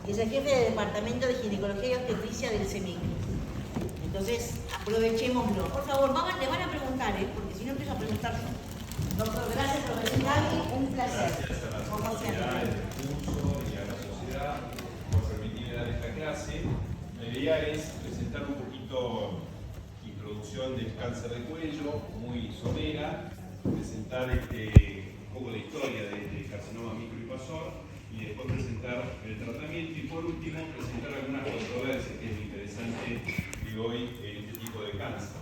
y es el jefe del Departamento de Ginecología y Obstetricia del CEMIC. Entonces, aprovechémoslo. Por favor, le van a preguntar, porque si no empiezo a preguntar yo. Doctor, gracias, profesor Gaby, un placer. Gracias a la sociedad, al curso y a la sociedad por permitirme dar esta clase. La idea es presentar un poquito introducción del cáncer de cuello, muy somera, presentar un poco la historia del carcinoma microinvasor y después presentar el tratamiento y por último presentar algunas controversias que es lo interesante de hoy en este tipo de cáncer.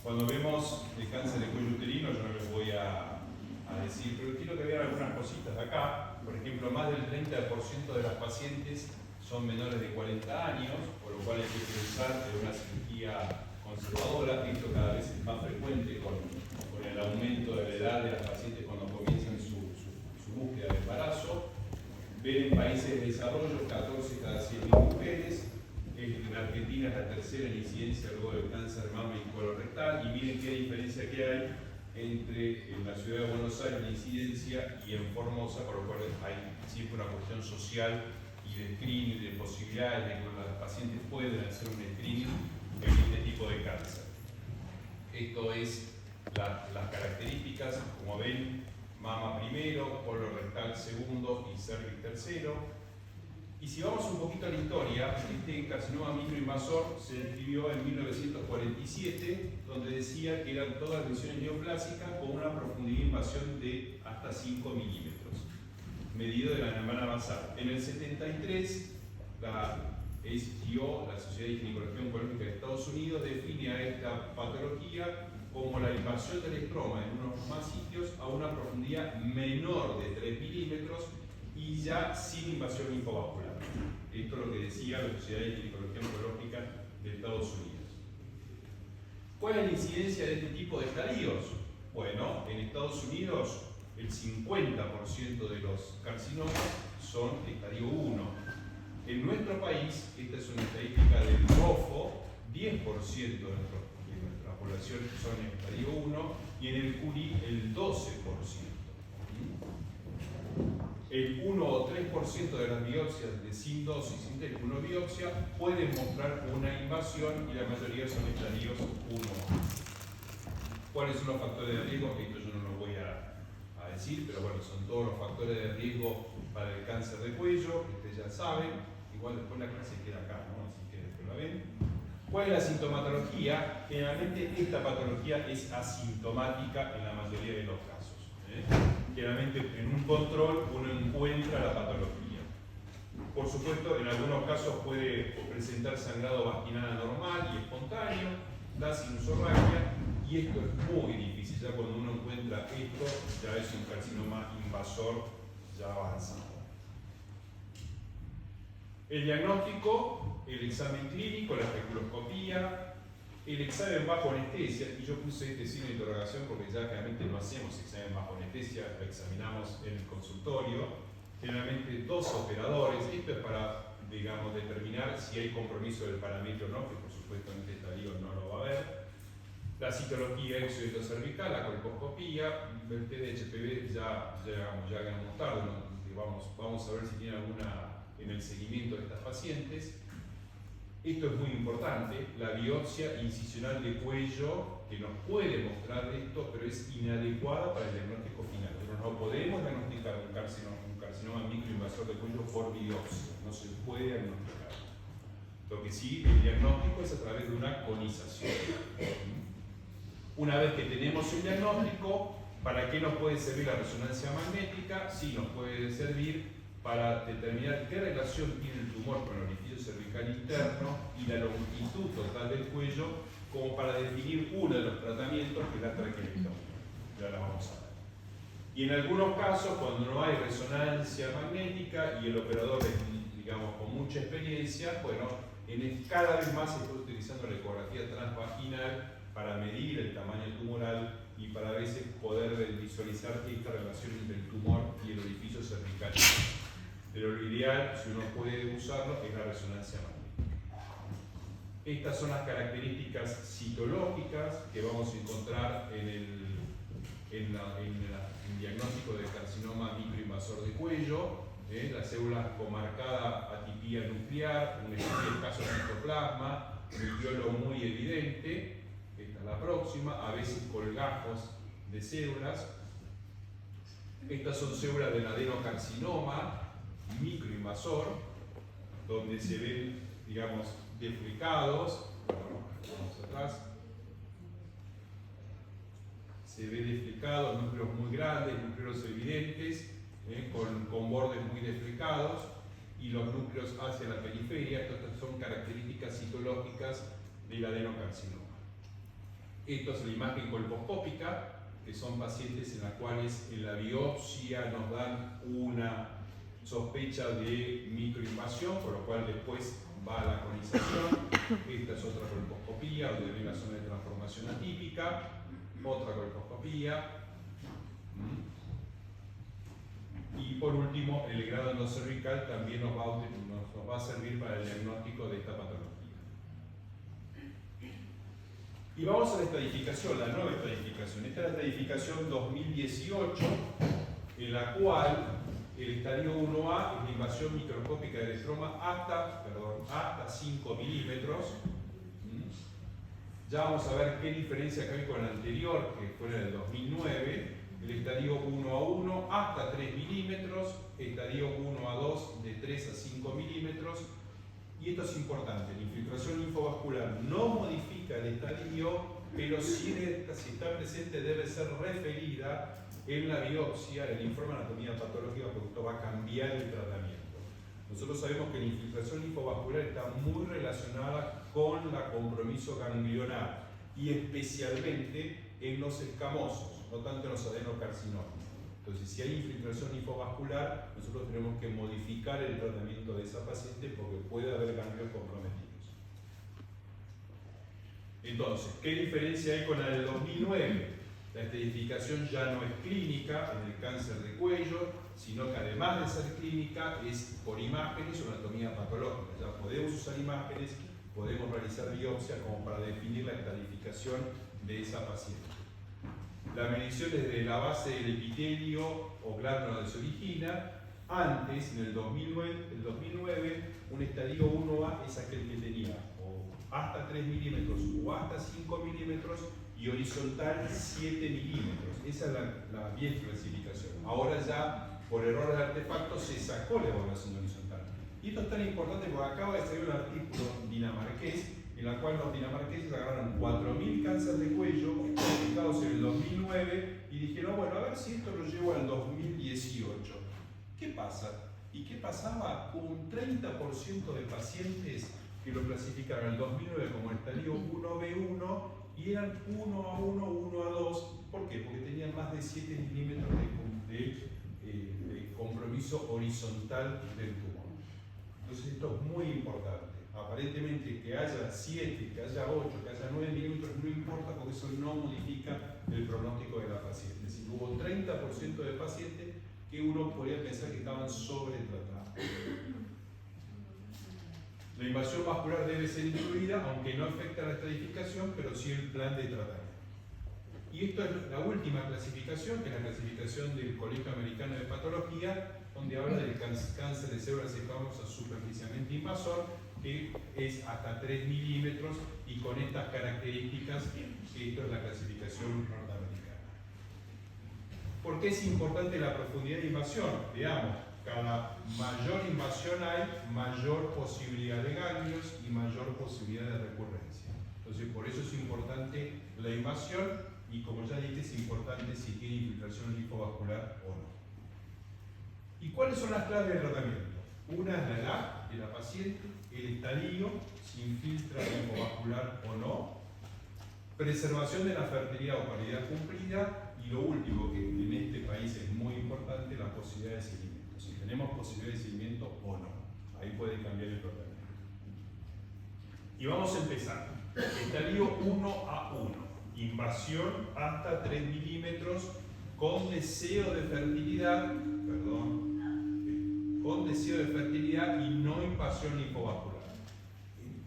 Cuando vemos el cáncer de cuello uterino, yo no les voy a decir, pero quiero que vean algunas cositas de acá. Por ejemplo, más del 30% de las pacientes son menores de 40 años, por lo cual hay que pensar en una cirugía conservadora. Esto cada vez es más frecuente con el aumento de la edad de las pacientes cuando comienzan su búsqueda de embarazo. Ver en países de desarrollo 14 cada 100.000 mujeres. En Argentina es la tercera en incidencia luego del cáncer de mama y colorectal. Y miren qué diferencia que hay entre en la ciudad de Buenos Aires la incidencia y en Formosa, por lo cual hay siempre una cuestión social y de screening, de posibilidades de que los pacientes puedan hacer un screening en este tipo de cáncer. Esto es las características, como ven, mama primero, colorectal segundo y cervix tercero. Y si vamos un poquito a la historia, este carcinoma microinvasor se describió en 1947, donde decía que eran todas lesiones neoplásicas con una profundidad de invasión de hasta 5 milímetros, medido de la membrana basal. En el 73, la SGO, la Sociedad de Ginecología Oncológica de Estados Unidos, define a esta patología como la invasión del estroma en unos más sitios a una profundidad menor de 3 milímetros y ya sin invasión linfovascular. Esto es lo que decía la Sociedad de Ginecología Oncológica de Estados Unidos. ¿Cuál es la incidencia de este tipo de estadios? Bueno, en Estados Unidos el 50% de los carcinomas son estadio 1. En nuestro país, esta es una estadística del ROFO, 10% de nuestra población son estadio 1 y en el CURI el 12%. El 1 o 3% de las biopsias de sin dosis, sin telefonobiopsia, pueden mostrar una invasión y la mayoría son estadios 1. ¿Cuáles son los factores de riesgo? Esto yo no lo voy a decir, pero bueno, son todos los factores de riesgo para el cáncer de cuello, que ustedes ya saben. Igual después la clase queda acá, ¿no? Así que después la ven. ¿Cuál es la sintomatología? Generalmente esta patología es asintomática en la mayoría de los casos. Generalmente en un control uno encuentra la patología. Por supuesto, en algunos casos puede presentar sangrado vaginal anormal y espontáneo, da sinusorragia, y esto es muy difícil. Ya cuando uno encuentra esto, ya es un carcinoma invasor ya avanzado. El diagnóstico, el examen clínico, la especuloscopía, el examen bajo anestesia, y yo puse este signo de interrogación porque ya realmente no hacemos examen bajo anestesia, lo examinamos en el consultorio, generalmente 2 operadores. Esto es para, digamos, determinar si hay compromiso del parámetro o no, que por supuesto en este estadio no lo va a haber. La citología exodeto cervical, la colposcopía, el TDHPV ya llegamos tarde, ¿no? Vamos a ver si tiene alguna en el seguimiento de estas pacientes. Esto es muy importante, la biopsia incisional de cuello, que nos puede mostrar esto, pero es inadecuada para el diagnóstico final. Pero no podemos diagnosticar un carcinoma microinvasor de cuello por biopsia, no se puede diagnosticar. Lo que sí, el diagnóstico es a través de una conización. Una vez que tenemos el diagnóstico, ¿para qué nos puede servir la resonancia magnética? Sí, nos puede servir para determinar qué relación tiene el tumor con el orificio cervical interno y la longitud total del cuello, como para definir uno de los tratamientos, que es la traqueotomía. Ya la vamos a ver. Y en algunos casos, cuando no hay resonancia magnética y el operador es, digamos, con mucha experiencia, bueno, cada vez más se está utilizando la ecografía transvaginal para medir el tamaño tumoral y para a veces poder visualizar esta relación entre el tumor y el orificio cervical. Pero lo ideal, si uno puede usarlo, es la resonancia magnética. Estas son las características citológicas que vamos a encontrar en el diagnóstico del carcinoma microinvasor de cuello. Las células con marcada atipía nuclear, un escaso citoplasma, nucleolo muy evidente, esta es la próxima, a veces colgajos de células. Estas son células del adenocarcinoma microinvasor, donde se ven, digamos, deflecados. Vamos atrás. Se ve deflecados, núcleos muy grandes, núcleos evidentes, con bordes muy deflecados, y los núcleos hacia la periferia. Estas son características citológicas del adenocarcinoma. Esto es la imagen colposcópica, que son pacientes en las cuales en la biopsia nos dan una sospecha de microinvasión, por lo cual después va a la conización. Esta es otra colposcopía, donde ven la zona de transformación atípica, otra colposcopía. Y por último, el grado endocervical también nos va a servir para el diagnóstico de esta patología. Y vamos a la estadificación, la nueva estadificación. Esta es la estadificación 2018, en la cual el estadio 1A es la invasión microscópica del estroma hasta 5 milímetros. Ya vamos a ver qué diferencia hay con el anterior, que fue en el 2009. El estadio 1A1 hasta 3 milímetros, estadio 1A2 de 3 a 5 milímetros. Y esto es importante, la infiltración linfovascular no modifica el estadio, pero si está presente debe ser referida en la biopsia, en el informe de anatomía patológica, porque esto va a cambiar el tratamiento. Nosotros sabemos que la infiltración linfovascular está muy relacionada con el compromiso ganglionar, y especialmente en los escamosos, no tanto en los adenocarcinomas. Entonces, si hay infiltración linfovascular, nosotros tenemos que modificar el tratamiento de esa paciente porque puede haber ganglios comprometidos. Entonces, ¿qué diferencia hay con la del 2009? La estadificación ya no es clínica en el cáncer de cuello, sino que además de ser clínica es por imágenes o anatomía patológica. Ya podemos usar imágenes, podemos realizar biopsia como para definir la estadificación de esa paciente. La medición desde la base del epitelio o glándula donde se origina. Antes, en el 2009, un estadio 1A es aquel que tenía o hasta 3 milímetros o hasta 5 milímetros y horizontal 7 milímetros. Esa es la bien clasificación. Ahora ya, por error de artefacto, se sacó la evaluación horizontal. Y esto es tan importante porque acaba de salir un artículo dinamarqués en la cual los dinamarqueses agarraron 4.000 cánceres de cuello identificados en el 2009 y dijeron, bueno, a ver si esto lo llevo al 2018. ¿Qué pasa? ¿Y qué pasaba? Un 30% de pacientes que lo clasificaron en el 2009 como estadio 1B1 y eran 1A1, 1A2. ¿Por qué? Porque tenían más de 7 milímetros de compromiso horizontal del tumor. Entonces esto es muy importante. Aparentemente que haya 7, que haya 8, que haya 9 milímetros no importa porque eso no modifica el pronóstico de la paciente. Es decir, hubo 30% de pacientes que uno podría pensar que estaban sobretratados. La invasión vascular debe ser incluida, aunque no afecta a la estadificación, pero sí el plan de tratamiento. Y esto es la última clasificación, que es la clasificación del Colegio Americano de Patología, donde habla del cáncer de células escamosas superficialmente invasor, que es hasta 3 milímetros y con estas características, que esto es la clasificación norteamericana. ¿Por qué es importante la profundidad de invasión? Veamos, cada mayor invasión hay, mayor posibilidad de ganglios y mayor posibilidad de recurrencia. Entonces, por eso es importante la invasión y, como ya dije, es importante si tiene infiltración linfovascular o no. ¿Y cuáles son las claves del tratamiento? Una es la edad de la paciente, el estadio, si infiltra linfovascular o no, preservación de la fertilidad o paridad cumplida, y lo último, que en este país es muy importante, la posibilidad de seguimiento. Si tenemos posibilidad de seguimiento o no. Ahí puede cambiar el tratamiento. Y vamos a empezar. Estadio 1A1, invasión hasta 3 milímetros con deseo de fertilidad, con deseo de fertilidad y no invasión linfovascular.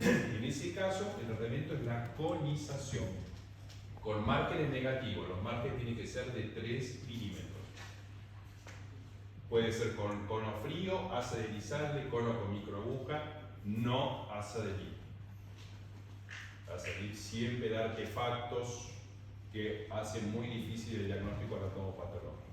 En ese caso, el tratamiento es la conización, con márgenes negativos. Los márgenes tienen que ser de 3 milímetros. Puede ser con cono frío, asa de Elizalde, cono con microaguja, no asa de Liebig. Va a salir siempre de artefactos que hacen muy difícil el diagnóstico anatomopatológico.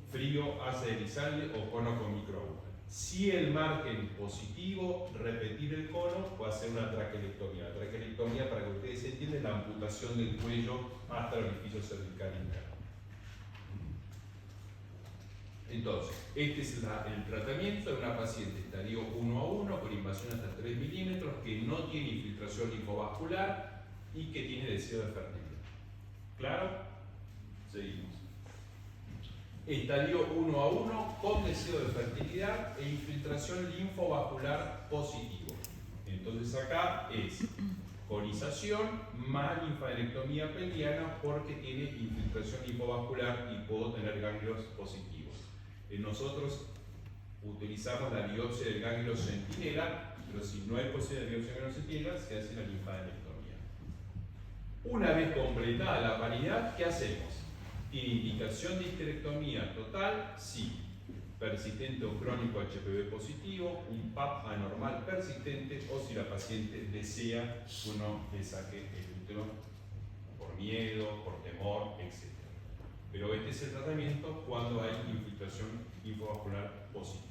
Frío, asa de Elizalde o cono con microaguja. Si el margen positivo, repetir el cono o hacer una traquelectomía. La traquelectomía, para que ustedes entiendan, es la amputación del cuello hasta el orificio cervical interno. Entonces, este es el tratamiento de una paciente estadio 1 a 1 con invasión hasta 3 milímetros que no tiene infiltración linfovascular y que tiene deseo de fertilidad. ¿Claro? Seguimos. Estadio 1 a 1 con deseo de fertilidad e infiltración linfovascular positivo. Entonces acá es conización más linfadenectomía pelviana porque tiene infiltración linfovascular y puedo tener ganglios positivos. Nosotros utilizamos la biopsia del ganglio centinela, pero si no hay posibilidad de biopsia del ganglio centinela, se hace la linfadenectomía. Una vez completada la paridad, ¿qué hacemos? ¿Tiene indicación de histerectomía total? Sí. Persistente o crónico HPV positivo, un PAP anormal persistente o si la paciente desea, uno le saque el útero por miedo, por temor, etc. Pero este es el tratamiento cuando hay infiltración linfovascular positiva.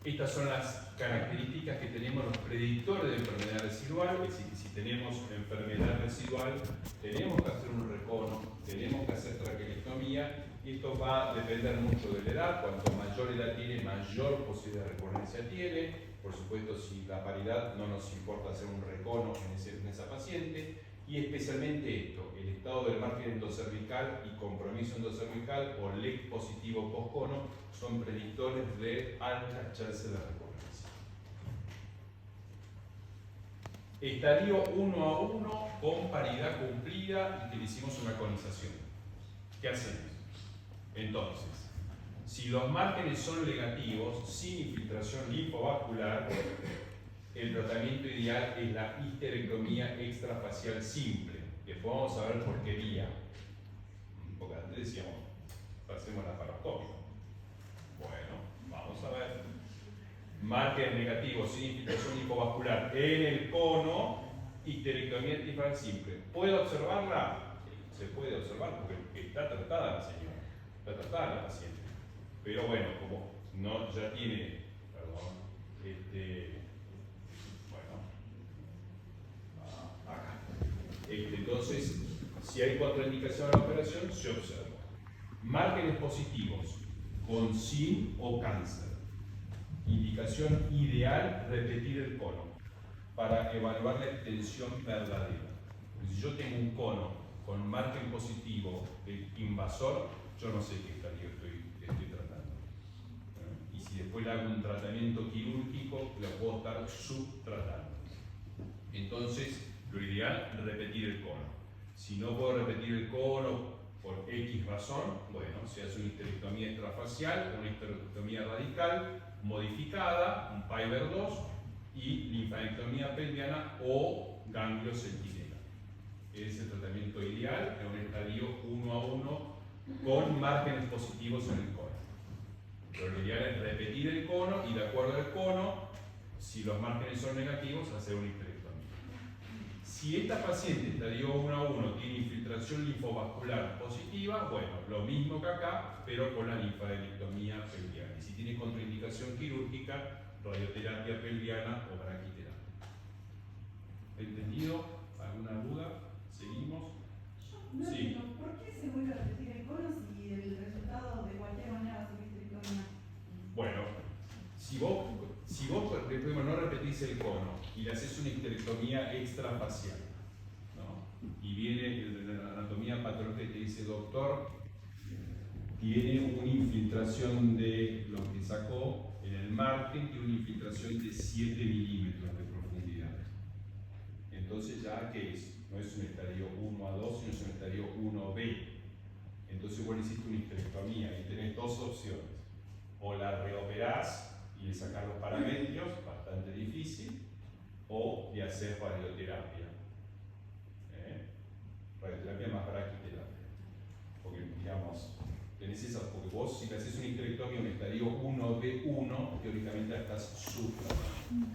Estas son las características que tenemos los predictores de enfermedad residual, es decir, si tenemos enfermedad residual, tenemos que hacer un recono, tenemos que hacer traquelectomía, y esto va a depender mucho de la edad, cuanto mayor edad tiene, mayor posibilidad de recurrencia tiene. Por supuesto, si la paridad no nos importa hacer un recono en esa paciente, y especialmente esto, el estado del margen endocervical y compromiso endocervical o LEC positivo postcono son predictores de alta chance de recurrencia. Estadio 1 a 1 con paridad cumplida y que le hicimos una conización. ¿Qué hacemos? Entonces, si los márgenes son negativos, sin infiltración linfovascular, el tratamiento ideal es la histerectomía extrafacial simple. Después vamos a ver por qué vía. Porque antes decíamos, hacemos la paroscopia. Bueno, vamos a ver. Márgenes negativos sin infiltración linfovascular en el cono, histerectomía extrafacial simple. ¿Puedo observarla? Se puede observar porque está tratada la señora, está tratada la paciente. Pero bueno, como no ya tiene, perdón, acá. Entonces, si hay contraindicación a la operación, se observa. Márgenes positivos con sin o cáncer. Indicación ideal, repetir el cono para evaluar la extensión verdadera. Si yo tengo un cono con margen positivo invasor, yo no sé qué estadio estoy tratando. Y si después le hago un tratamiento quirúrgico, lo puedo estar subtratando. Entonces, lo ideal es repetir el cono. Si no puedo repetir el cono por X razón, bueno, se hace una histerectomía extrafacial, una histerectomía radical modificada, un Piver 2 y linfadenectomía pelviana o ganglio centinela. Es el tratamiento ideal en un estadio 1 a 1 con márgenes positivos en el cono. Pero lo ideal es repetir el cono y de acuerdo al cono, si los márgenes son negativos, hacer una histerectomía. Si esta paciente estadio 1 a 1 tiene infiltración linfovascular positiva, bueno, lo mismo que acá, pero con la linfadenectomía pelviana. Y si tiene contraindicación quirúrgica, radioterapia pelviana o braquiterapia. ¿Entendido? ¿Alguna duda? ¿Seguimos? No sí. entiendo, ¿por qué se vuelve a repetir el cono si el resultado de cualquier manera va a ser histerectomía? Bueno, si vos no repetís el cono y le haces una histerectomía extrafacial, ¿no? Y viene el de la anatomía patológica y te dice, doctor, tiene una infiltración de lo que sacó en el margen, tiene una infiltración de 7 milímetros de profundidad. Entonces ya, ¿qué es? No es un estadio 1 a 2, sino es un estadio 1B. Entonces vos le hiciste una histerectomía y tenés dos opciones. O la reoperás y le sacás los parametrios, bastante difícil, o le haces radioterapia. Radioterapia más braquiterapia. porque digamos, tenés esas, porque vos si le haces una histerectomía, un estadio 1B1, teóricamente la estás subtratando.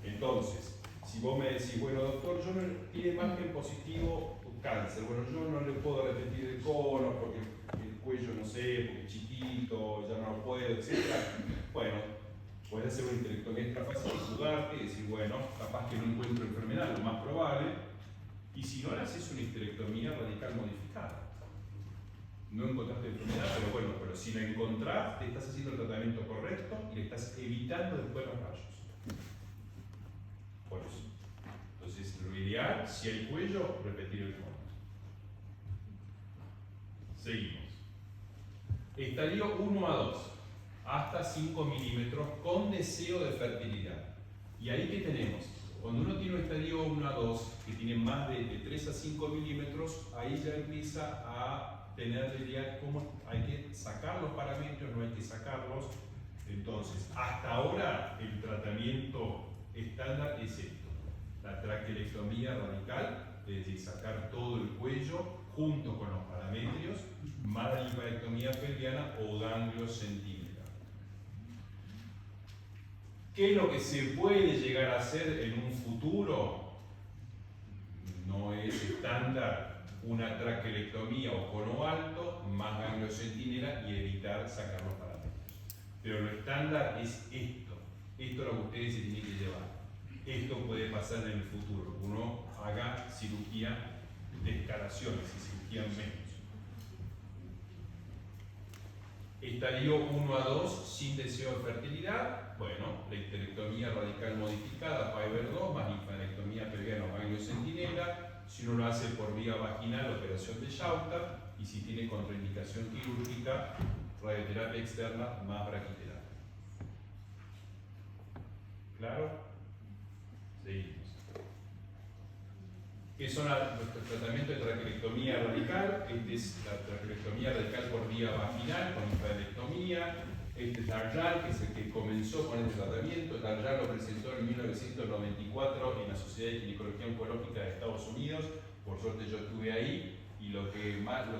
Entonces, si vos me decís, bueno doctor, yo no tiene margen positivo cáncer, bueno yo no le puedo repetir el cono porque el cuello no sé, porque es chiquito, ya no lo puedo, etc. Bueno, puedes hacer una histerectomía extrafácica y jugarte y decir, bueno, capaz que no encuentro enfermedad, lo más probable, y si no le haces una histerectomía radical modificada. No encontraste enfermedad, pero bueno, pero si la encontrás, te estás haciendo el tratamiento correcto y le estás evitando después los rayos. Por eso. Entonces, lo ideal, si hay cuello, repetir el cono. Seguimos. Estadio 1 a 2, hasta 5 milímetros con deseo de fertilidad. Y ahí que tenemos, cuando uno tiene un estadio 1 a 2 que tiene más de 3 a 5 milímetros, ahí ya empieza a tener la idea de cómo hay que sacar los paramétros, no hay que sacarlos. Entonces, hasta ahora el tratamiento estándar es esto: la traquelectomía radical, es decir, sacar todo el cuello junto con los parametrios, más la linfadenectomía pelviana o ganglio centímetra. ¿Qué es lo que se puede llegar a hacer en un futuro? No es estándar una traquelectomía o cono alto más ganglio centinela y evitar sacar los paramétros. Pero lo estándar es esto. Esto es lo que ustedes se tienen que llevar. Esto puede pasar en el futuro. Uno haga cirugía de escalaciones y cirugía menos. Estadio 1 a 2 sin deseo de fertilidad. Bueno, la histerectomía radical modificada, Piper 2, más linfadenectomía pelviana o ganglio centinela. Si uno lo hace por vía vaginal, operación de Schauter. Y si tiene contraindicación quirúrgica, radioterapia externa más braquiterapia. ¿Claro? Seguimos. ¿Qué son nuestros tratamientos de traquelectomía radical? Este es la traquelectomía radical por vía vaginal con linfadenectomía. Este es Darjal, que es el que comenzó con este tratamiento. Darjal lo presentó en 1994 en la Sociedad de Ginecología Oncológica de Estados Unidos. Por suerte yo estuve ahí y lo que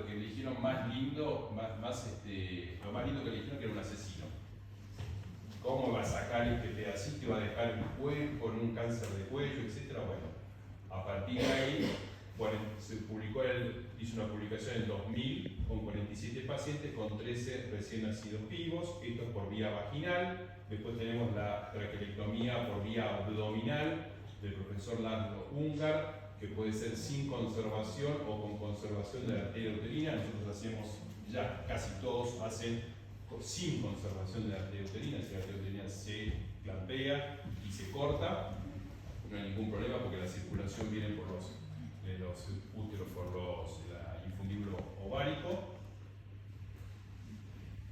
le dijeron más lindo, lo más lindo que le dijeron que era un asesino. ¿Cómo va a sacar este pedacito y va a dejar un cuello con un cáncer de cuello, etcétera? Bueno, a partir de ahí, bueno, hizo una publicación en 2000 con 47 pacientes con 13 recién nacidos vivos. Esto es por vía vaginal. Después tenemos la traquelectomía por vía abdominal del profesor Laszlo Ungar, que puede ser sin conservación o con conservación de la arteria uterina. Nosotros hacemos, ya casi todos hacen sin conservación de la arteria uterina. Si la arteria uterina se clampea y se corta, no hay ningún problema porque la circulación viene por los úteros, por el infundíbulo ovárico.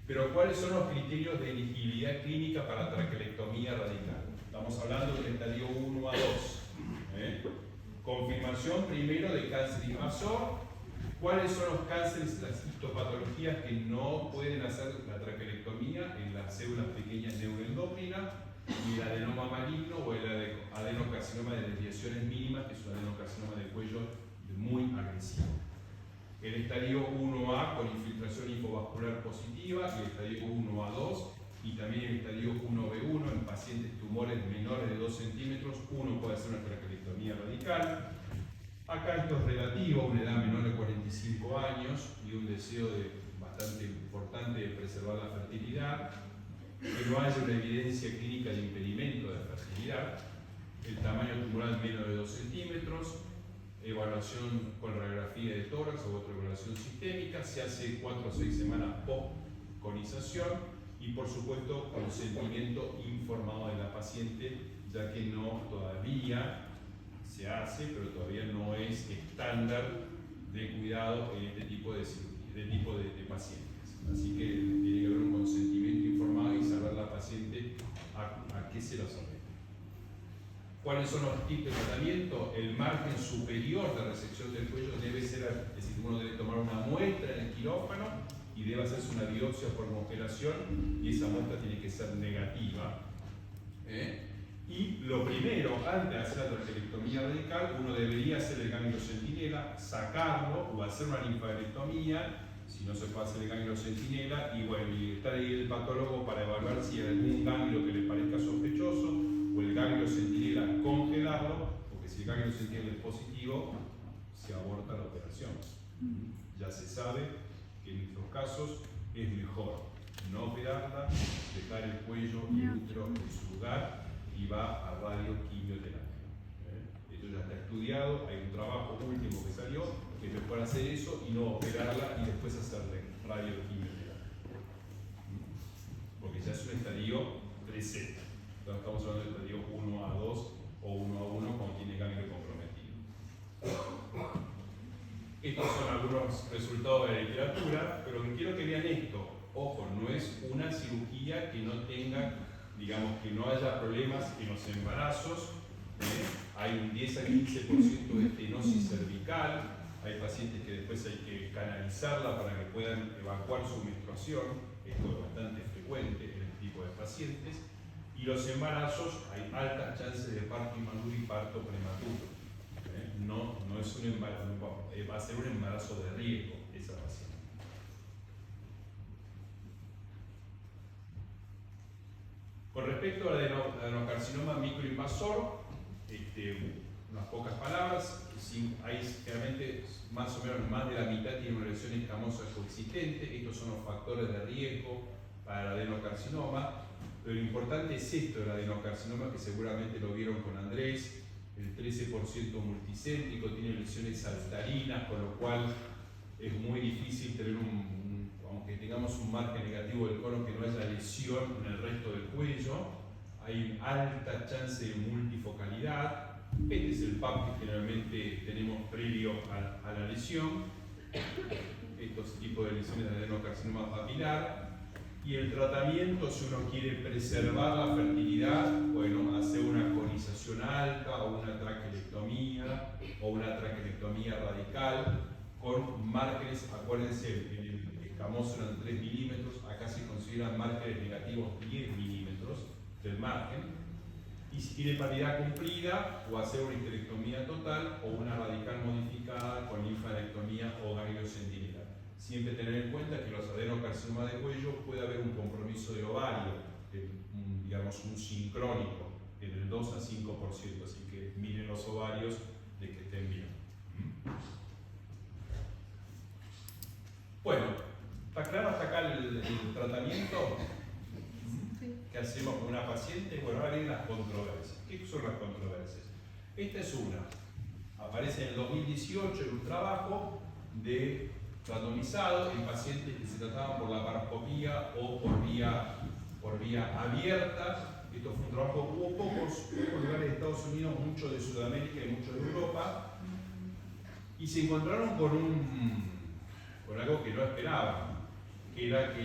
Pero ¿cuáles son los criterios de elegibilidad clínica para traquelectomía radical? Estamos hablando del estadio 1 a 2. Confirmación primero de cáncer invasor. ¿Cuáles son los cánceres, las histopatologías que no pueden hacer la traquelectomía? En las células pequeñas neuroendocrinas, y el adenoma maligno o el adenocarcinoma de desviaciones mínimas, que es un adenocarcinoma de cuello muy agresivo. El estadio 1A con infiltración linfovascular positiva, y el estadio 1A2, y también el estadio 1B1 en pacientes tumores menores de 2 centímetros, uno puede hacer una traquelectomía radical. Acá esto es relativo, una edad menor de 45 años y un deseo bastante importante de preservar la fertilidad, que no haya una evidencia clínica de impedimento de fertilidad, el tamaño tumoral menos de 2 centímetros, evaluación con radiografía de tórax o otra evaluación sistémica, se hace 4 o 6 semanas post-conización y por supuesto consentimiento informado de la paciente, ya que no todavía se hace, pero todavía no es estándar de cuidado en este tipo de pacientes. Así que tiene que haber un consentimiento informado y saber la paciente a qué se lo somete. ¿Cuáles son los tipos de tratamiento? El margen superior de resección del cuello debe ser, es decir, uno debe tomar una muestra en el quirófano y debe hacerse una biopsia por congelación y esa muestra tiene que ser negativa. Y lo primero, antes de hacer la traquelectomía radical, uno debería hacer el ganglio centinela, sacarlo o hacer una linfadenectomía si no se puede hacer el ganglio centinela, y bueno, y está ahí el patólogo para evaluar si hay algún ganglio que le parezca sospechoso, o el ganglio centinela congelarlo, porque si el ganglio centinela es positivo, se aborta la operación. Ya se sabe que en estos casos es mejor no operarla, dejar el cuello y el útero en su lugar y va a radioquimioterapia. Esto ya está estudiado, hay un trabajo último que salió que es mejor hacer eso y no operarla y después hacerle radioquimioterapia. Porque ya es un estadio 3C. Entonces estamos hablando del estadio 1A2 o 1A1 cuando tiene ganglio comprometido. Estos son algunos resultados de la literatura, pero quiero que vean esto. Ojo, no es una cirugía que no tenga, digamos, que no haya problemas en los embarazos. Hay un 10 a 15% de estenosis cervical. Hay pacientes que después hay que canalizarla para que puedan evacuar su menstruación. Esto es bastante frecuente en este tipo de pacientes. Y los embarazos, hay altas chances de parto inmaduro y parto prematuro. No es un embarazo, va a ser un embarazo de riesgo esa paciente. Con respecto al adenocarcinoma microinvasor, unas pocas palabras. Hay generalmente más o menos más de la mitad tiene una lesión escamosa coexistente. Estos son los factores de riesgo para el adenocarcinoma. Pero lo importante es esto del adenocarcinoma, que seguramente lo vieron con Andrés. El 13% multicéntrico, tiene lesiones saltarinas, con lo cual es muy difícil tener aunque tengamos un margen negativo del colon, que no haya lesión en el resto del cuello. Hay alta chance de multifocalidad. Este es el PAP que generalmente tenemos previo a la lesión. Estos tipos de lesiones de adenocarcinoma papilar. Y el tratamiento, si uno quiere preservar la fertilidad, bueno, hacer una conización alta o una traquelectomía o una traquelectomía radical con márgenes, acuérdense, en el escamoso eran 3 milímetros, acá se consideran márgenes negativos 10 milímetros del margen. Y si tiene paridad cumplida, o hacer una histerectomía total o una radical modificada con linfadenectomía o ganglio centinela. Siempre tener en cuenta que los adenocarcinomas de cuello puede haber un compromiso de ovario, digamos un sincrónico, en el 2 a 5%, así que miren los ovarios de que estén bien. Bueno, ¿está claro hasta acá el tratamiento que hacemos con una paciente? Bueno, ahora vienen las controversias. ¿Qué son las controversias? Esta es una. Aparece en el 2018 en un trabajo de randomizado en pacientes que se trataban por laparoscopía o por vía abierta. Esto fue un trabajo, hubo pocos lugares de Estados Unidos, mucho de Sudamérica y mucho de Europa, y se encontraron con algo que no esperaban, que era que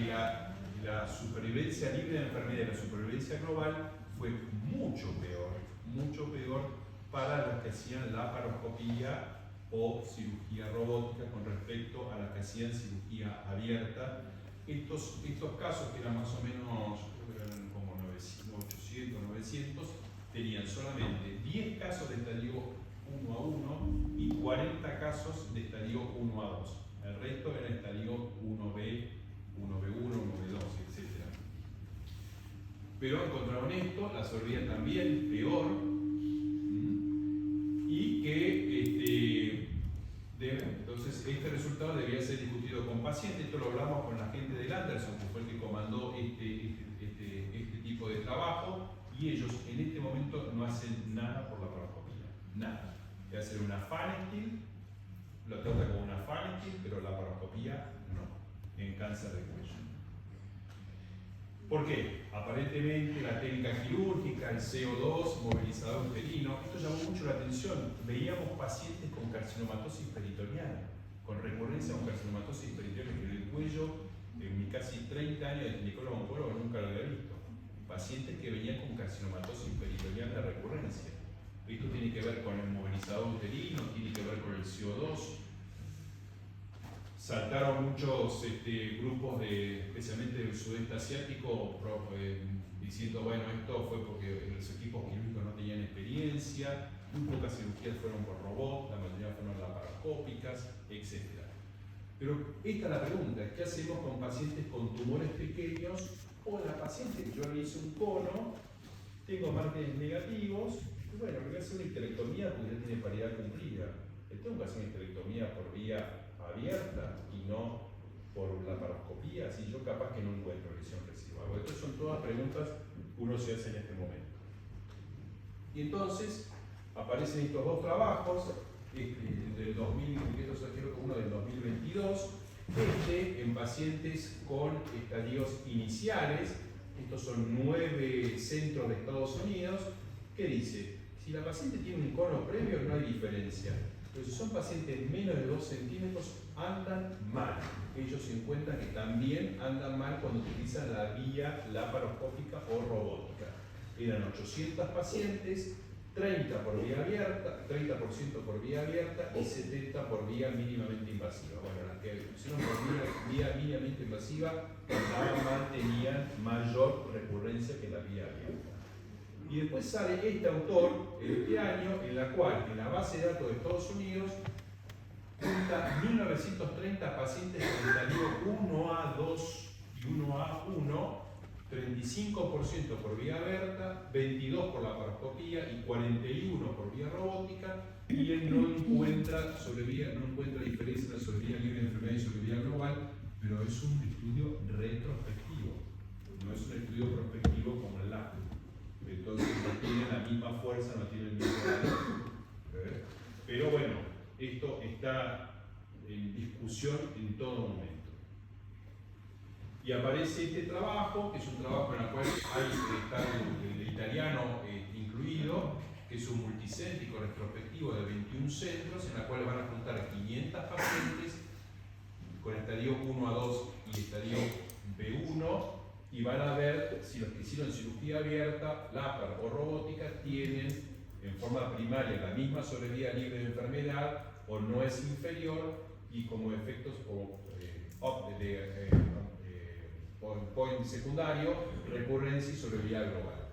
la supervivencia libre de enfermedad, la supervivencia global, fue mucho peor para los que hacían laparoscopía o cirugía robótica con respecto a las que hacían cirugía abierta. Estos casos, que eran más o menos, creo que eran como 800, 900, tenían solamente 10 casos de estadio 1A1 y 40 casos de estadio 1A2. El resto era estadio 1B, 1B1, 1B2, etc. Pero encontraron esto, la sorbía también peor, y que entonces este resultado debía ser discutido con pacientes. Esto lo hablamos con la gente del Anderson, que fue el que comandó este tipo de trabajo, y ellos en este momento no hacen nada por la laparoscopía, nada. Le hacen una Pfannenstiel, lo trata como una Pfannenstiel, pero la laparoscopía no, en cáncer de cuello. ¿Por qué? Aparentemente la técnica quirúrgica, el CO2, movilizador uterino, esto llamó mucho la atención. Veíamos pacientes con carcinomatosis peritoneal, con recurrencia con carcinomatosis peritoneal en el cuello. En mis casi 30 años de ginecólogo-oncólogo nunca lo había visto. Pacientes que venían con carcinomatosis peritoneal de recurrencia. Esto tiene que ver con el movilizador uterino, tiene que ver con el CO2. Saltaron muchos grupos, especialmente del sudeste asiático, diciendo, bueno, esto fue porque los equipos quirúrgicos no tenían experiencia, muy pocas cirugías fueron por robot, la mayoría fueron laparoscópicas, etc. Pero esta es la pregunta, ¿qué hacemos con pacientes con tumores pequeños o la paciente que yo le hice un cono, tengo márgenes negativos, y bueno, le voy a hacer una histerectomía porque ya tiene paridad cumplida? Le tengo que hacer una histerectomía por vía abierta y no por laparoscopía, si yo capaz que no encuentro lesión residual. Bueno, estas son todas preguntas que uno se hace en este momento. Y entonces aparecen estos dos trabajos, del 2000, creo que uno del 2022, en pacientes con estadios iniciales. Estos son 9 centros de Estados Unidos, que dice, si la paciente tiene un cono previo no hay diferencia, pero si son pacientes menos de 2 centímetros andan mal. Ellos se encuentran que también andan mal cuando utilizan la vía laparoscópica o robótica. Eran 800 pacientes, 30% por vía abierta y 70% por vía mínimamente invasiva. Bueno, las que pusieron por vía mínimamente invasiva andaban mal, tenían mayor recurrencia que la vía abierta. Y después sale este autor este año, en la cual en la base de datos de Estados Unidos cuenta 1930 pacientes con estadio 1A2 y 1A1, 35% por vía abierta, 22% por laparoscopía y 41% por vía robótica, y él no encuentra diferencia entre sobrevía libre de enfermedad y sobrevía global, pero es un estudio retrospectivo, no es un estudio prospectivo como el LAP. Entonces no tiene la misma fuerza, no tiene el mismo valor. Pero bueno, esto está en discusión en todo momento. Y aparece este trabajo, que es un trabajo en el cual está el italiano incluido, que es un multicéntrico retrospectivo de 21 centros, en la cual van a juntar 500 pacientes con estadio 1A2 y estadio B1, y van a ver si los que hicieron cirugía abierta, lápar o robótica, tienen en forma primaria la misma sobrevía libre de enfermedad o no es inferior, y como efectos point secundario, recurrencia y sobrevía global.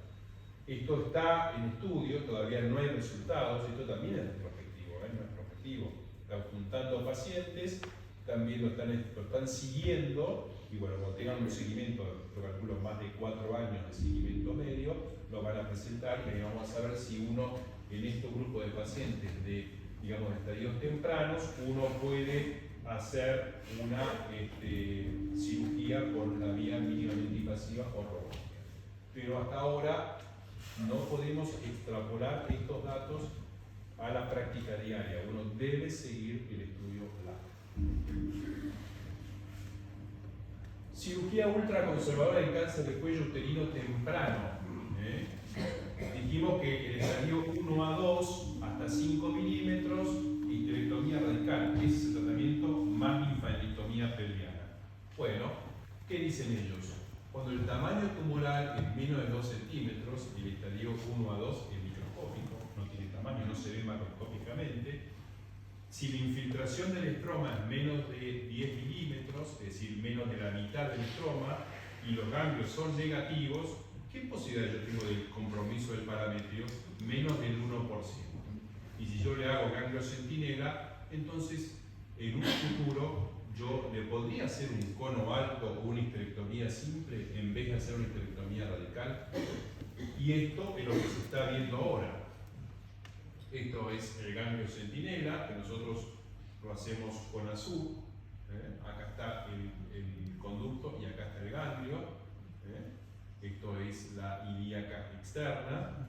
Esto está en estudio, todavía no hay resultados, esto también es retrospectivo, no es prospectivo. Están juntando pacientes, también lo están siguiendo, y bueno, cuando tengan un seguimiento, yo calculo más de 4 años de seguimiento medio, lo van a presentar y ahí vamos a saber si uno en estos grupos de pacientes de, digamos, estadios tempranos, uno puede hacer una cirugía por la vía mínimamente invasiva o robótica. Pero hasta ahora no podemos extrapolar estos datos a la práctica diaria. Uno debe seguir el estudio LAP. Cirugía ultraconservadora en cáncer de cuello uterino temprano. Dijimos que el estadio 1A2 hasta 5 milímetros, histerectomía radical, ese es el tratamiento más linfadenectomía pelviana. Bueno, ¿qué dicen ellos? Cuando el tamaño tumoral es menos de 2 centímetros, el estadio 1A2 es microscópico, no tiene tamaño, no se ve macroscópicamente. Si la infiltración del estroma es menos de 10 milímetros, es decir, menos de la mitad del estroma, y los ganglios son negativos, ¿qué posibilidad yo tengo del compromiso del parametrio? Menos del 1%. Y si yo le hago ganglio centinela, entonces en un futuro yo le podría hacer un cono alto o una histerectomía simple en vez de hacer una histerectomía radical. Y esto es lo que se está viendo ahora. Esto es el ganglio centinela, que nosotros lo hacemos con azul. Acá está el conducto y acá está el ganglio. Esto es la ilíaca externa.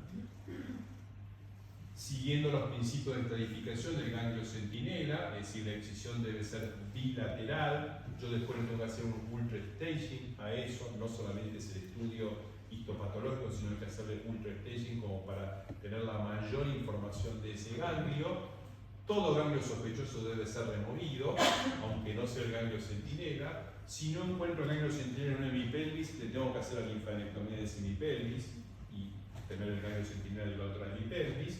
Siguiendo los principios de estratificación del ganglio centinela, es decir, la excisión debe ser bilateral. Yo después le tengo que hacer un ultra staging a eso, no solamente es el estudio histopatológico, sino que hacerle ultra staging como para tener la mayor información de ese ganglio. Todo ganglio sospechoso debe ser removido, aunque no sea el ganglio centinela. Si no encuentro el ganglio centinela en una hemipelvis, le tengo que hacer la linfadenectomía de esa hemipelvis y tener el ganglio centinela en la otra hemipelvis.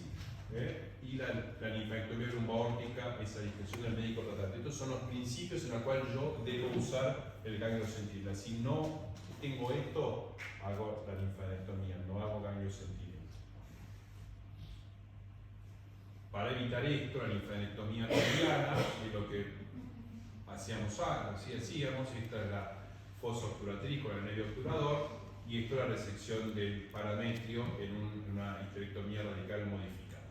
Y la linfadenectomía lumbaórtica es a discreción del médico tratante. Estos son los principios en los cuales yo debo usar el ganglio centinela. Si no tengo esto, hago la linfadenectomía, no hago ganglio centinela. Para evitar esto, la linfadenectomía pelviana es lo que hacíamos, esta es la fosa obturatriz con el nervio obturador, y esto es la resección del parametrio en una histerectomía radical modificada.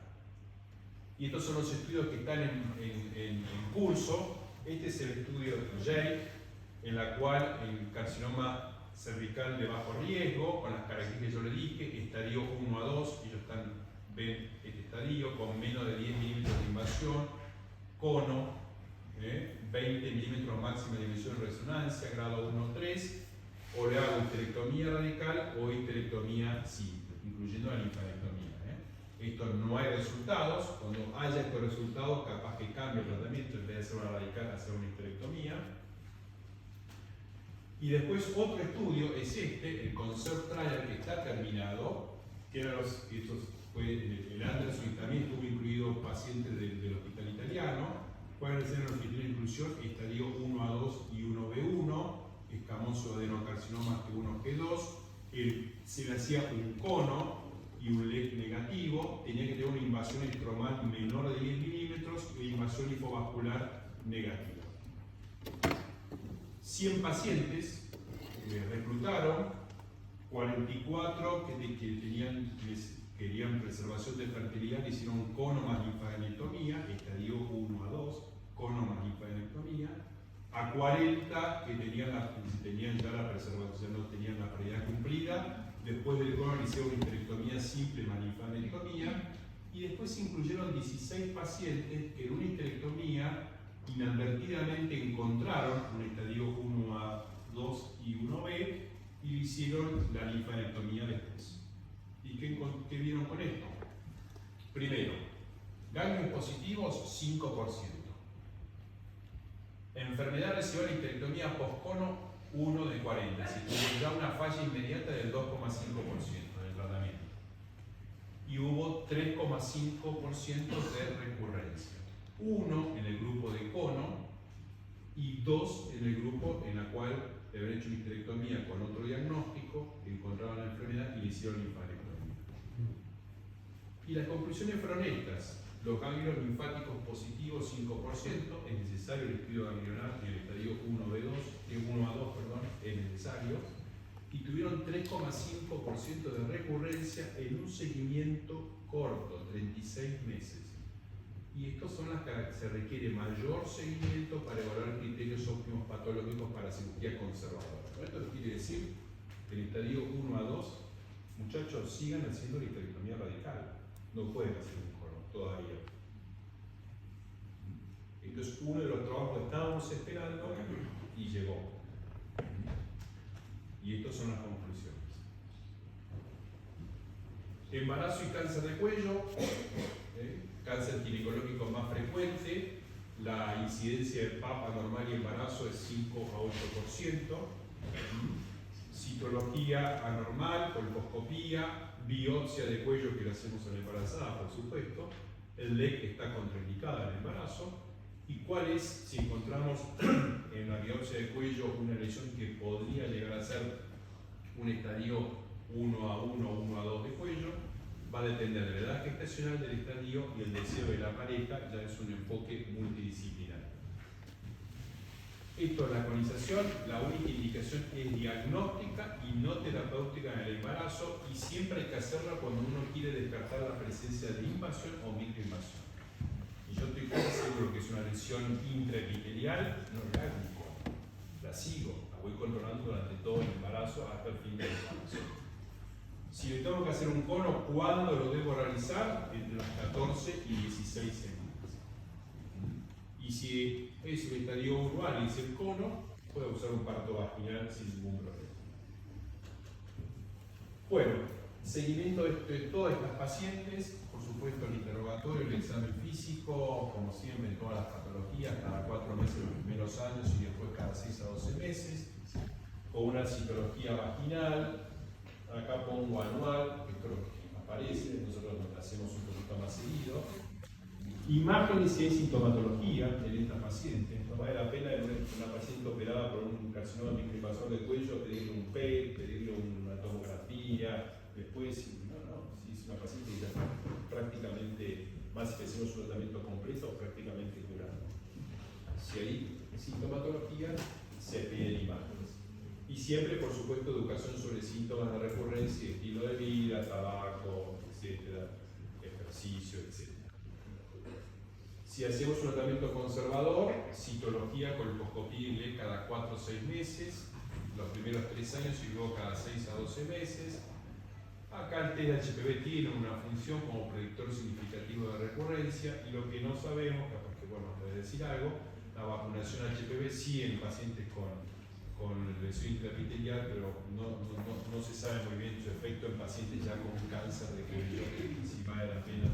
Y estos son los estudios que están en curso. Este es el estudio de Jake, en la cual el carcinoma cervical de bajo riesgo, con las características que yo le dije, estadio 1 a 2, ellos ven este estadio con menos de 10 milímetros de invasión, cono, 20 milímetros máxima dimensión de resonancia, grado 1 o 3, o le hago histerectomía radical o histerectomía simple, incluyendo la linfadenectomía. Esto no hay resultados. Cuando haya estos resultados, capaz que cambie el tratamiento, en vez de hacer una radical, hacer una histerectomía. Y después otro estudio es este, el Concept Trial, que está terminado, que era el Anderson, y también estuvo incluido pacientes del hospital italiano. Pueden ser los criterios de inclusión: estadio 1 a 2 y 1B1, escamoso adenocarcinoma G1 G2, se le hacía un cono y un LEC negativo, tenía que tener una invasión estromal menor de 10 milímetros y una invasión linfovascular negativa. 100 pacientes reclutaron, 44 que querían preservación de fertilidad, le hicieron cono más linfadenectomía, estadio 1 a 2, cono más linfadenectomía. A 40 que tenían ya la preservación, no tenían la prioridad cumplida, después del cono le hicieron una histerectomía simple más linfadenectomía, y después se incluyeron 16 pacientes que en una histerectomía inadvertidamente encontraron un estadio 1A, 2 y 1B y le hicieron la linfadenectomía después. ¿Y qué vieron con esto? Primero, ganglios positivos 5%. Enfermedad recibió la histerectomía postcono 1 de 40, es decir, ya una falla inmediata del 2,5% del tratamiento. Y hubo 3,5% de recurrencia. 1 en el grupo de cono y 2 en el grupo en la cual le habían hecho una histerectomía con otro diagnóstico, encontraron la enfermedad y le hicieron linfadenectomía. Y las conclusiones fueron estas: los ganglios linfáticos positivos 5%, es necesario el estudio ganglionar en el estadio 1 a 2, es necesario, y tuvieron 3,5% de recurrencia en un seguimiento corto, 36 meses. Y estos son las que se requiere mayor seguimiento para evaluar criterios óptimos patológicos para cirugía conservadora. Esto quiere decir que en el estadio 1 a 2, muchachos, sigan haciendo la histerectomía radical. No pueden hacer un cono todavía. Entonces, uno de los trabajos que estábamos esperando y llegó. Y estas son las conclusiones. Embarazo y cáncer de cuello. Cáncer ginecológico más frecuente, la incidencia de PAP anormal y embarazo es 5 a 8%, citología anormal, colposcopía, biopsia de cuello que la hacemos en la embarazada, por supuesto, el LEC está contraindicada en el embarazo, y cuál es, si encontramos en la biopsia de cuello una lesión que podría llegar a ser un estadio 1 a 1 o 1 a 2 de cuello. Va a depender de la edad gestacional del estadio y el deseo de la pareja, ya es un enfoque multidisciplinario. Esto es la conización, la única indicación es diagnóstica y no terapéutica en el embarazo, y siempre hay que hacerla cuando uno quiere descartar la presencia de invasión o microinvasión. Y yo estoy casi seguro que es una lesión intraepitelial, no le hago un cono, la sigo, la voy controlando durante todo el embarazo hasta el fin del embarazo. Si le tengo que hacer un cono, ¿cuándo lo debo realizar? Entre los 14 y 16 semanas. Y si es un estadio urbano y es el cono, puedo usar un parto vaginal sin ningún problema. Bueno, seguimiento de todas estas pacientes, por supuesto el interrogatorio, el examen físico, como siempre en todas las patologías, cada 4 meses en los primeros años y después cada 6 a 12 meses, con una citología vaginal. Acá pongo anual, que creo que aparece, nosotros lo hacemos un poquito más seguido. Imágenes y sintomatología en esta paciente. No vale la pena en una paciente operada por un carcinoma microinvasor de cuello pedirle un PET, pedirle una tomografía, después, si es una paciente que ya está prácticamente, más que hacemos un tratamiento completo, prácticamente curada. Si hay sintomatología, se piden imágenes. Y siempre, por supuesto, educación sobre síntomas de recurrencia, estilo de vida, tabaco, etcétera, ejercicio, etcétera. Si hacemos un tratamiento conservador, citología, colposcopía y le cada 4 o 6 meses, los primeros 3 años y luego cada 6 a 12 meses. Acá el test de HPV tiene una función como predictor significativo de recurrencia, y lo que no sabemos, capaz que bueno, puede decir algo, la vacunación HPV sí en pacientes con lesión intraepitelial, pero no se sabe muy bien su efecto en pacientes ya con cáncer de cuello, si vale la pena.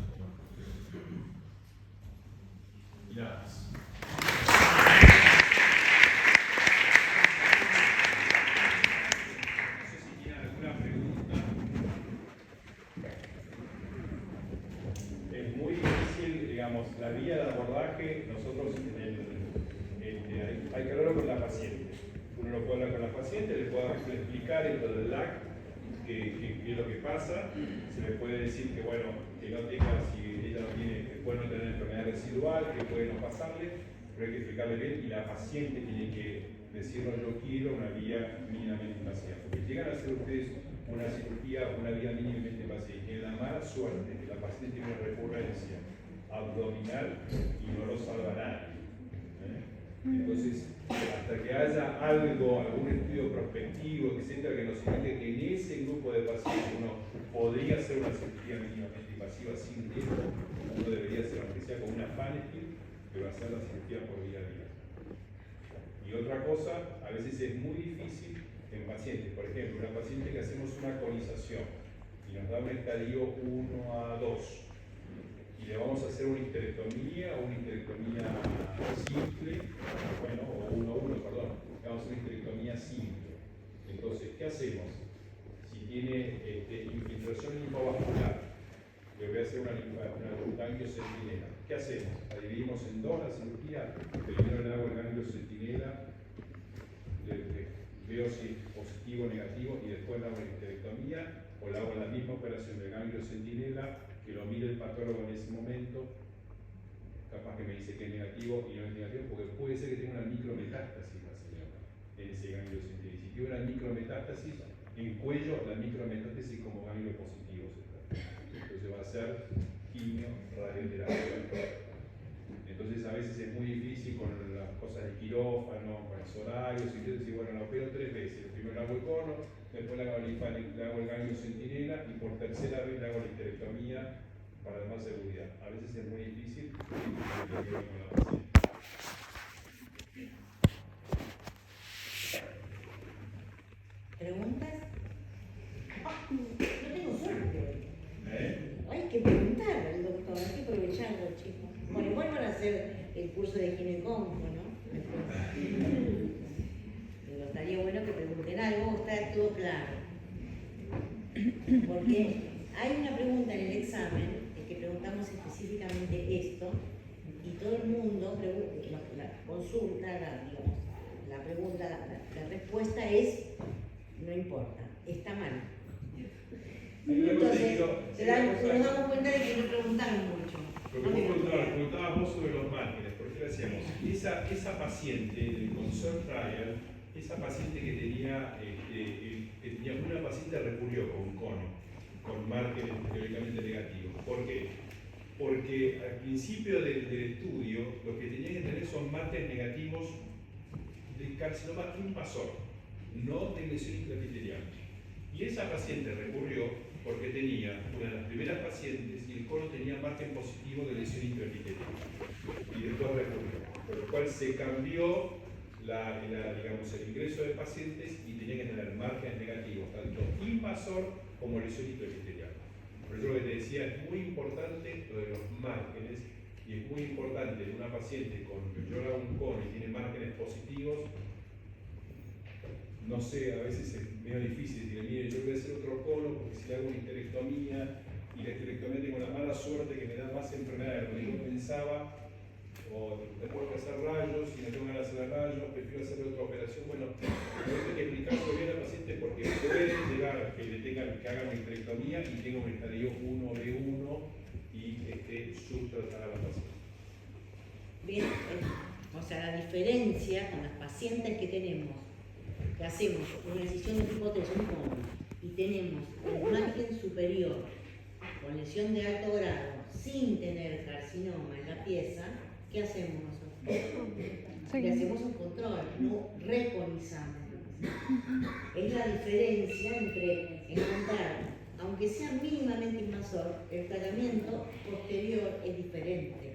Y nada más. No sé si tienen alguna pregunta. Es muy difícil, digamos, la vía de abordaje, nosotros hay que hablarlo con la paciente. Uno lo puede hablar con la paciente, le puede explicar esto del LAC, qué es lo que pasa, se le puede decir que bueno, que no tenga, si ella no tiene, que puede no tener enfermedad residual, que puede no pasarle, pero hay que explicarle bien, y la paciente tiene que decirlo: yo quiero una vía mínimamente invasiva, porque llegan a hacer ustedes una cirugía, una vía mínimamente invasiva, y tienen la mala suerte que la paciente tiene una recurrencia abdominal y no lo salva nadie. Entonces, hasta que haya algo, algún estudio prospectivo, etcétera, que nos indique que en ese grupo de pacientes uno podría hacer una cirugía mínimamente invasiva sin riesgo, uno debería hacer, aunque sea con una Panepil, pero hacer la cirugía por vía libre. Y otra cosa, a veces es muy difícil en pacientes, por ejemplo, una paciente que hacemos una conización y nos da un estadio 1 a 2, y le vamos a hacer una histerectomía o una histerectomía simple, bueno, o 1-1, perdón, le vamos a hacer una histerectomía simple. Entonces, ¿qué hacemos? Si tiene infiltración linfovascular, le voy a hacer un ganglio centinela. ¿Qué hacemos? La dividimos en 2 la cirugía. Primero le hago el ganglio centinela, veo si es positivo o negativo, y después le hago la histerectomía, o le hago la misma operación del ganglio centinela, que lo mire el patólogo en ese momento, capaz que me dice que es negativo y no es negativo, porque puede ser que tenga una micrometástasis la señora en ese ganglio centinela. Si tiene una micrometástasis en cuello, la micrometástasis como ganglio positivo se trata. Entonces va a ser quimio, radioterapia. Entonces a veces es muy difícil con las cosas de quirófano, con los horarios, y yo decía, bueno, la opero 3 veces. Primero le hago el cono, después le hago el ganglio centinela, y por tercera vez le hago la histerectomía para más seguridad. A veces es muy difícil con la paciente. ¿Preguntas? No tengo suerte. Hay que preguntar al doctor, hay que aprovecharlo, chicos. Bueno, igual van a hacer el curso de ginecólogo, ¿no? Pero estaría bueno que pregunten algo, está todo claro. Porque hay una pregunta en el examen, que preguntamos específicamente esto, y todo el mundo la consulta, la pregunta, la respuesta es: no importa, está mal. Entonces, nos damos cuenta de que no preguntaron mucho. Lo que vos preguntabas vos sobre los márgenes, porque le decíamos, esa paciente del Concert Trial, esa paciente que tenía una paciente recurrió con un cono, con márgenes teóricamente negativos. ¿Por qué? Porque al principio del estudio lo que tenía que tener son márgenes negativos de carcinoma invasor, no de lesión intraepitelial. Y esa paciente recurrió porque tenía una de las primeras pacientes y el cono tenía margen positivo de lesión intraepitelial. Y después recurrió, por lo cual se cambió digamos, el ingreso de pacientes y tenía que tener márgenes negativos, tanto invasor como lesión intraepitelial. Por eso lo que te decía, es muy importante lo de los márgenes, y es muy importante en una paciente con que yo le hago un cono y tiene márgenes positivos. No sé, a veces es medio difícil decirle, mire, yo voy a hacer otro cono porque si le hago una histerectomía, y la histerectomía tengo la mala suerte que me da más enfermedades de lo que yo pensaba, o después de hacer rayos, y no tengo ganas de hacer rayos, prefiero hacer otra operación. Bueno, hay que explicarlo bien al paciente, porque puede llegar a que haga una histerectomía y tenga un estadio 1B1 y subtratar a la paciente. Bien, O sea, la diferencia con las pacientes que tenemos, que hacemos una decisión de tipo 3, un coma, y tenemos el margen superior con lesión de alto grado, sin tener carcinoma en la pieza, ¿qué hacemos nosotros? Sí. Le hacemos un control, no reconizamos. Es la diferencia entre encontrar, aunque sea mínimamente invasor, el tratamiento posterior es diferente,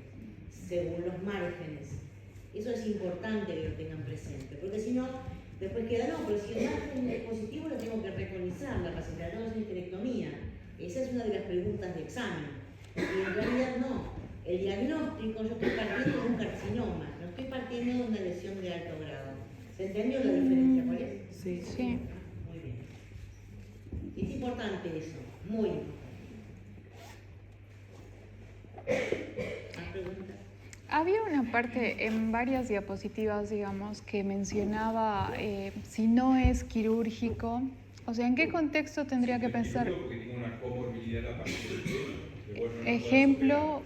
según los márgenes. Eso es importante que lo tengan presente, porque si no, después queda, no, pero si el margen es positivo lo tengo que reconizar, la paciente, la tengo que hacer histerectomía. Esa es una de las preguntas de examen. Y en realidad no. El diagnóstico, yo estoy partiendo de un carcinoma, no estoy partiendo de una lesión de alto grado. ¿Se entendió la diferencia? ¿Cuál es? Sí. Muy bien. Es importante eso, muy importante. ¿Más preguntas? Había una parte en varias diapositivas, digamos, que mencionaba si no es quirúrgico, o sea, ¿en qué contexto tendría que pensar? Porque tiene una comorbilidad la paciente. Que vos no Ejemplo.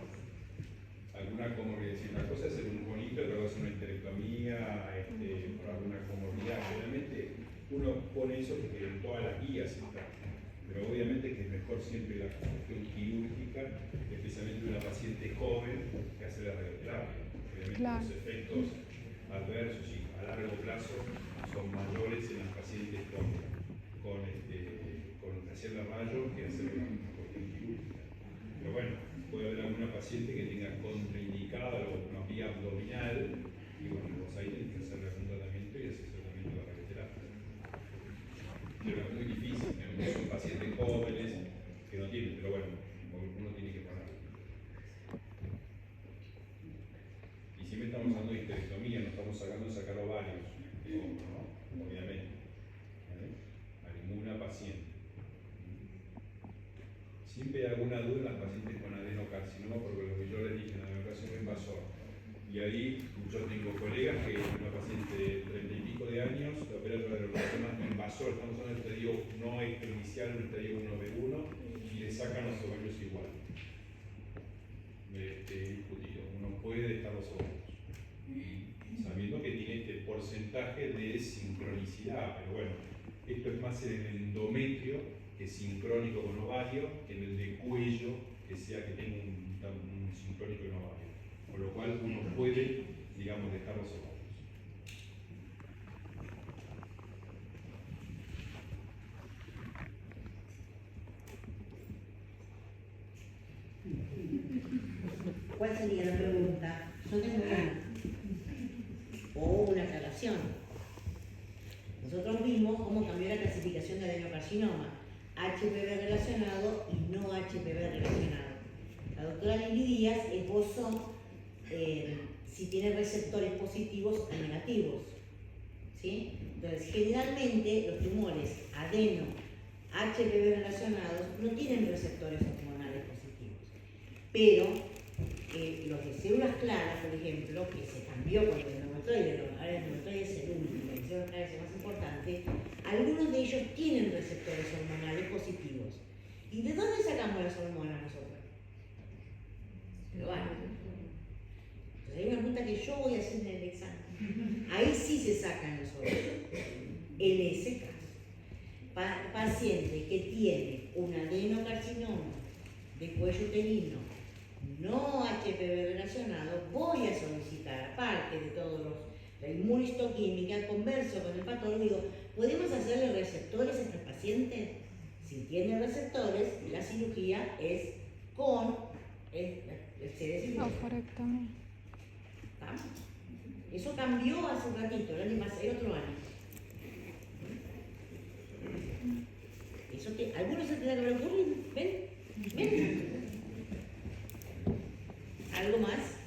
Alguna comorbilidad. Si una cosa es hacer un conito, otra cosa es una histerectomía por alguna comorbilidad. Generalmente uno pone eso porque en todas las guías está. Pero obviamente que es mejor siempre la cuestión quirúrgica, especialmente una paciente joven, que hacer la radioterapia. Obviamente Claro. los efectos adversos y a largo plazo son mayores en las pacientes con hacer la rayo que hacer una cuestión quirúrgica. Pero bueno, puede haber alguna paciente que tenga contraindicada una vía abdominal y bueno, vos ahí tenés que hacer algún tratamiento y hacer tratamiento de radioterapia. Pero es muy difícil, ¿no? Son pacientes jóvenes que no tienen, pero bueno, uno tiene que poner. Y siempre estamos hablando de histerectomía, no estamos sacando sacar ovarios, ¿no? Obviamente. A ninguna paciente. Siempre hay alguna duda en las pacientes con adenocarcinoma, porque lo que yo les dije, adenocarcinoma invasor. Y ahí yo tengo colegas que una paciente de 30 y pico de años, la opera de adenocarcinoma invasor, estamos hablando del estadio no inicial, un estadio 1B1, y le sacan los ovarios igual. Discutido, uno puede dejar los ovarios. Sabiendo que tiene este porcentaje de sincronicidad, pero bueno, esto es más en el endometrio, que es sincrónico con ovario, que en el de cuello, que sea que tenga un sincrónico en ovario. Con lo cual uno puede, digamos, dejar los ovarios. ¿Cuál sería la pregunta? Yo tengo una. O una aclaración. Nosotros vimos cómo cambió la clasificación de adenocarcinoma. HPV relacionado y no HPV relacionado. La doctora Lili Díaz esbozó si tiene receptores positivos o negativos. ¿Sí? Entonces, generalmente los tumores adeno, HPV relacionados no tienen receptores hormonales positivos. Pero los de células claras, por ejemplo, que se cambió con el endometrioide, ahora el endometrioide es el último, el células claras es el más importante, algunos de ellos tienen receptores hormonales positivos. ¿Y de dónde sacamos las hormonas nosotros? Pero bueno, entonces hay una pregunta que yo voy a hacer en el examen. Ahí sí se sacan los hormonas. En ese caso, paciente que tiene un adenocarcinoma de cuello uterino no HPV relacionado, voy a solicitar, aparte de todos la inmunistoquímica, converso con el patólogo, digo, ¿podemos hacerle receptores a estos pacientes? Si tiene receptores, la cirugía es con el CDC. Oforectomía. ¿Estamos? Eso cambió hace un ratito, el año pasado, el otro año. Eso que algunos se tendrán que haber ocurrido. ¿Ven? ¿Ven? ¿Algo más?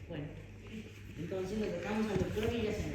Bueno, entonces lo tocamos al doctor y ya se